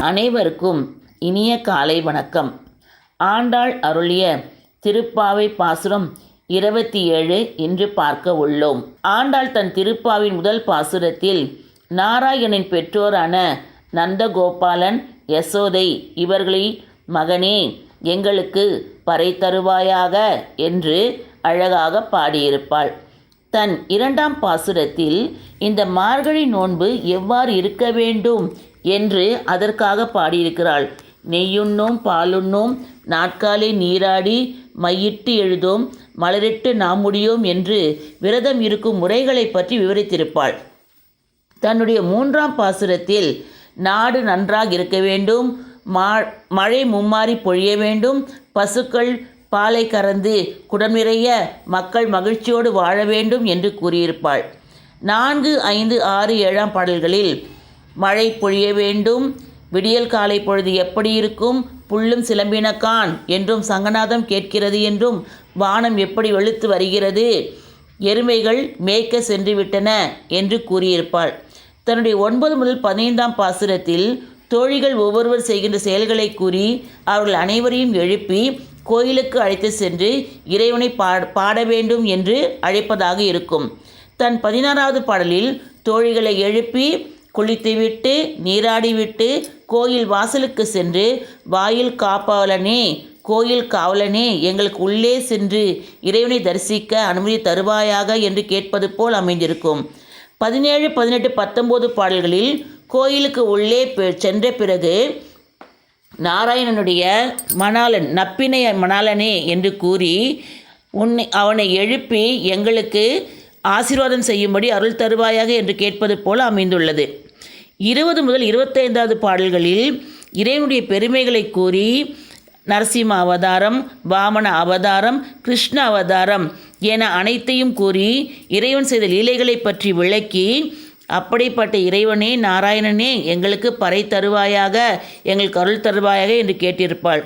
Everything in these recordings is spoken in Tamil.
அனைவருக்கும் இனிய காலை வணக்கம். ஆண்டாள் அருளிய திருப்பாவை பாசுரம் 27 இன்று பார்க்க உள்ளோம். ஆண்டாள் தன் திருப்பாவின் முதல் பாசுரத்தில் நாராயணனின் பெற்றோரான நந்தகோபாலன், யசோதை இவர்களை மகனே எங்களுக்கு பறை தருவாயாக என்று அழகாக பாடியிருப்பாள். தன் இரண்டாம் பாசுரத்தில் இந்த மார்கழி நோன்பு எவ்வாறு இருக்க வேண்டும் என்று அதற்காக பாடியிருக்கிறாள். நெய்யுண்ணோம் பாலுண்ணோம் நாட்காலே நீராடி மையிட்டு எழுதோம் மலரிட்டு நாம் முடியோம் என்று விரதம் இருக்கும் முறைகளை பற்றி விவரித்திருப்பாள். தன்னுடைய மூன்றாம் பாசுரத்தில் நாடு நன்றாக இருக்க வேண்டும், மழை மும்மாறி பொழிய வேண்டும், பசுக்கள் பாலை கறந்து குடம் நிறைய மக்கள் மகிழ்ச்சியோடு வாழ வேண்டும் என்று கூறியிருப்பாள். 4, 5, 6, 7 பாடல்களில் மழை பொழிய வேண்டும், விடியல் காலை பொழுது எப்படி இருக்கும், புல்லும் சிலம்பினக்கான் என்றும் சங்கநாதம் கேட்கிறது என்றும் வானம் எப்படி வெளுத்து வருகிறது, எருமைகள் மேய்க்க சென்று விட்டன என்று கூறியிருப்பாள். தன்னுடைய 9 முதல் 15ஆம் பாசுரத்தில் தோழிகள் ஒவ்வொருவர் செய்கின்ற செயல்களை கூறி அவர்கள் அனைவரையும் எழுப்பி கோயிலுக்கு அழைத்து சென்று இறைவனை பாட வேண்டும் என்று அழைப்பதாக இருக்கும். தன் 16வது பாடலில் தோழிகளை எழுப்பி குளித்துவிட்டு நீராடிவிட்டு கோயில் வாசலுக்கு சென்று வாயில் காப்பாளனே கோயில் காவலனே எங்களுக்கு உள்ளே சென்று இறைவனை தரிசிக்க அனுமதி தருவாயாக என்று கேட்பது போல் அமைந்திருக்கும். 17, 18, 19 பாடல்களில் கோயிலுக்கு உள்ளே சென்ற பிறகு நாராயணனுடைய மணாளன் நப்பினை மணாளனே என்று கூறி அவனை எழுப்பி எங்களுக்கு ஆசீர்வாதம் செய்யும்படி அருள் தருவாயாக என்று கேட்பது போல அமைந்துள்ளது. 20 முதல் 25வது பாடல்களில் இறைவனுடைய பெருமைகளை கூறி நரசிம்ம அவதாரம், வாமன அவதாரம், கிருஷ்ண அவதாரம் என அனைத்தையும் கூறி இறைவன் செய்த லீலைகளை பற்றி விளக்கி அப்படிப்பட்ட இறைவனே நாராயணனே எங்களுக்கு பறை தருவாயாக, எங்களுக்கு அருள் தருவாயாக என்று கேட்டிருப்பாள்.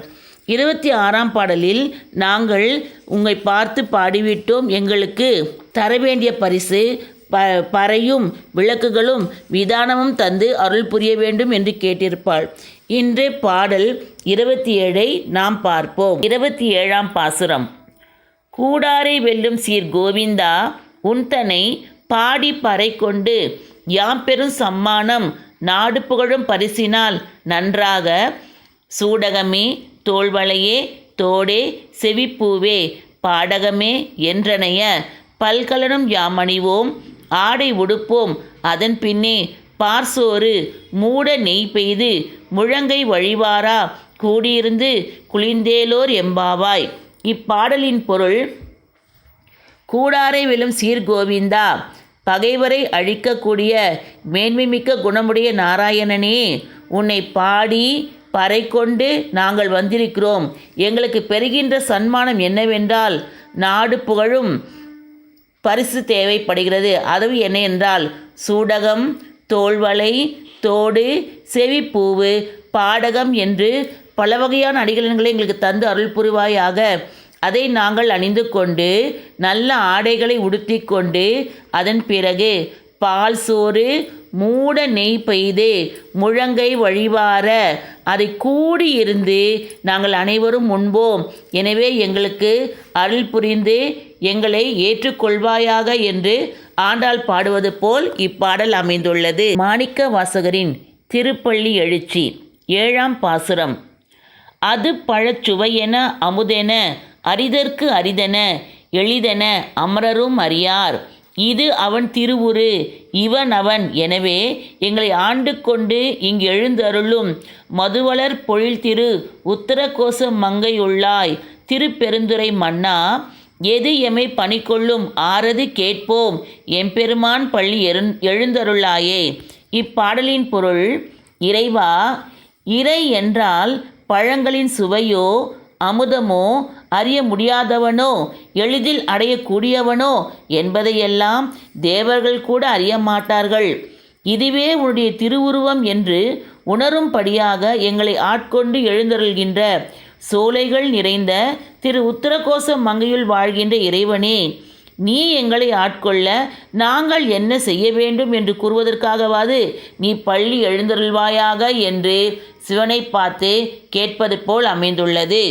26ஆம் பாடலில் நாங்கள் உங்களை பார்த்து பாடிவிட்டோம், எங்களுக்கு தர வேண்டிய பரிசு பறையும் விளக்குகளும் விதானமும் தந்து அருள் புரிய வேண்டும் என்று கேட்டிருப்பாள். இன்று பாடல் 27ஐ நாம் பார்ப்போம். 27ஆம் பாசுரம். கூடாரை வெல்லும் சீர் கோவிந்தா உன்தனை பாடி பறை கொண்டு யாம் பெரும் சம்மானம் நாடு புகழும் பரிசினால் நன்றாக சூடகமே தோள்வளையே தோடே செவிப்பூவே பாடகமே என்றனைய பல்கலனும் யாமணிவோம் ஆடை உடுப்போம் அதன் பின்னே பார்சோறு மூட நெய் பெய்து முழங்கை வழிவாரா கூடியிருந்து குளிர்ந்தேலோர் எம்பாவாய். இப்பாடலின் பொருள்: கூடாரை வெல்லும் சீர்கோவிந்தா, பகைவரை அழிக்கக்கூடிய மேன்மைமிக்க குணமுடைய நாராயணனே, உன்னை பாடி பறை கொண்டு நாங்கள் வந்திருக்கிறோம். எங்களுக்கு பெறுகின்ற சன்மானம் என்னவென்றால் நாடு புகழும் பரிசு தேவைப்படுகிறது. அதுவும் என்ன என்றால் சூடகம், தோள்வளை, தோடு, செவிப்பூவு, பாடகம் என்று பல வகையான அணிகலன்களை எங்களுக்கு தந்து அருள் புரிவாயாக. அதை நாங்கள் அணிந்து கொண்டு நல்ல ஆடைகளை உடுத்தி கொண்டு அதன் பிறகு பால் சோறு மூட நெய் பெய்து முழங்கை வழிவார அதை கூடியிருந்து நாங்கள் அனைவரும் உண்போம். எனவே எங்களுக்கு அருள் புரிந்து எங்களை ஏற்றுக்கொள்வாயாக என்று ஆண்டாள் பாடுவது போல் இப்பாடல் அமைந்துள்ளது. மாணிக்க வாசகரின் திருப்பள்ளி எழுச்சி 7ஆம் பாசுரம். அது பழச்சுவையென அமுதென அரிதற்கு அரிதென எளிதென அமரரும் அறியார், இது அவன் திருவுரு இவன் அவன். எனவே எங்களை ஆண்டு கொண்டு இங்கு எழுந்தருளும் மதுவளர் பொழில் திரு உத்தரகோச மங்கையுள்ளாய் திருப்பெருந்துறை மன்னா, எது எமை பணிகொள்ளும் ஆறது கேட்போம் எம்பெருமான் பள்ளி எழுந்தருளாயே. இப்பாடலின் பொருள்: இறைவா, இறை என்றால் பழங்களின் சுவையோ அமுதமோ அறிய முடியாதவனோ எளிதில் அடையக்கூடியவனோ என்பதையெல்லாம் தேவர்கள் கூட அறிய மாட்டார்கள். இதுவே உன்னுடைய திருவுருவம் என்று உணரும்படியாக எங்களை ஆட்கொண்டு எழுந்தருள்கின்ற சோலைகள் நிறைந்த திரு உத்தரகோச மங்கையுள் வாழ்கின்ற இறைவனே, நீ எங்களை ஆட்கொள்ள நாங்கள் என்ன செய்ய வேண்டும் என்று கூறுவதற்காகவாது நீ பள்ளி எழுந்தருள்வாயாக என்று சிவனை பார்த்து கேட்பது போல் அமைந்துள்ளது.